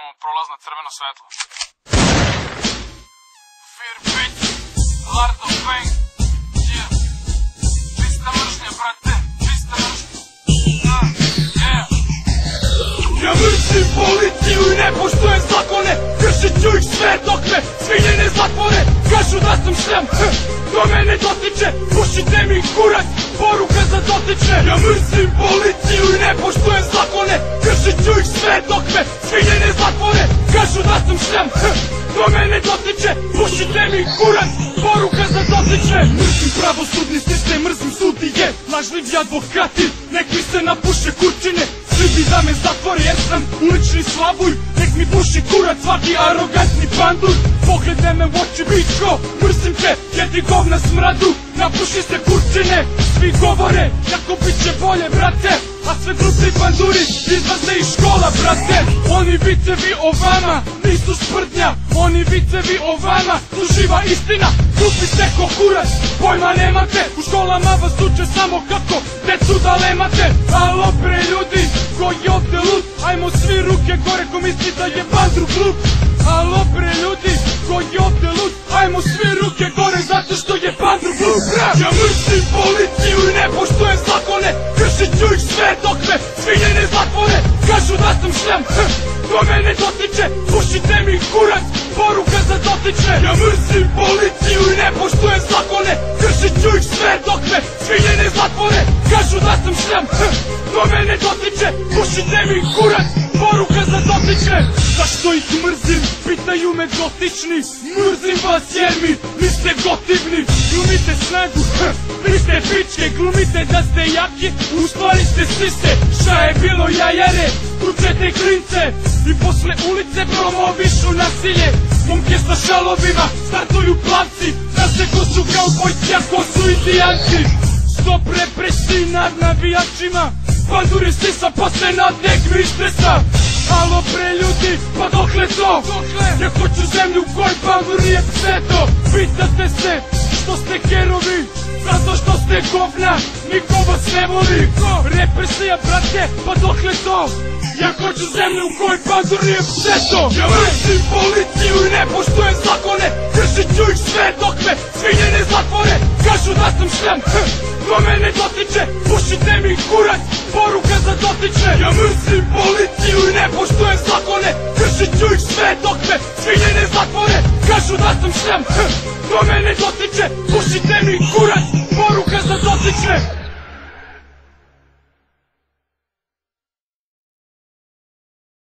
imamo prolazno crveno svetlo. Fear bitch, Lardo Bang, yeah. Čista mržnja, brate, čista mržnja. Yeah. Ja mrzim policiju i ne poštujem zakone, kršit ću ih sve dok me svinje ne zatvore. Kažu da sam šljam, to me ne dotiče, pušite mi kurac, poruka za dotične. Ja mrzim policiju i ne poštujem zakone, kršit ću ih sve dok me svinje ne zatvore. Kažu da sam šljam, to me ne dotiče, pušite mi kurac, poruka za dotične. Mrzim pravosudni sistem, mrzim sudije, lažljivi advokati, nek mi se napuše kurčine. Svi bi da me zatvore jer sam ulični slavuj, nek mi puši kurac svaki arogantni pandur. Pogledaj me u oči bičko, mrzim te, jedi govna smradu, napuši se kurčine. Svi govore kako bit će bolje, brate, a sve drugi panduri izlaze iz škola, brate. Oni vicevi o vama nisu sprdnja, oni vicevi o vama su živa istina. Glupi ste ko kurac, pojma nemate, u školama vas uče samo kako decu da lemate. Alo bre ljudi, ko je ovde lud, ajmo svi ruke gore ko misli da je bandru glup. Alo bre ljudi, ko je ovde lud, ajmo svi ruke gore zato što je bandru glup. Ja mrzim policiju i ne poštujem zakone, kršit ću ih sve dok me svinje ne zatvore. Kažu da sam šljam, to me ne dotiče, pušite mi kurac, poruka za dotične. Ja mrzim policiju i ne poštujem zakone, kršit ću ih sve dok me svinje ne zatvore. Kažu da sam šljam, to me ne dotiče, pušite mi kurac, poruka za dotične. Zašto ih mrzim, pitaju me dotični, mrzim vas jer mi niste gotivni. Glumite snagu, vi ste pičke, glumite da ste jaki, u stvari ste sise. Šta je bilo jajare, tučete klince i posle ulice promovišu nasilje. Momke sa šalovima startuju plavci, zna se ko su kaubojci, a ko su indijanci. Stop represiji nad navijačima, panduri sisa pa se nadnegnu i stresa. Alo bre ljudi, pa dokle to? Ja hoću zemlju u kojoj pandur nije pseto. Pitate se što ste kerovi, zato što ste govna, niko vas ne voli. Represija brate, pa dokle to? Ja hoću zemlju u kojoj pandur nije pseto. Ja mrzim policiju i ne poštujem zakone, kršit ću ih sve dok me svinje ne zatvore. Kažu da sam šljam, to me ne dotiče, pušite mi kurac, poruka za dotične. Ja mrzim policiju i ne poštujem zakone, kršit ću ih sve dok me svinje ne zatvore. Kažu da sam šljam, to me ne dotiče, pušite mi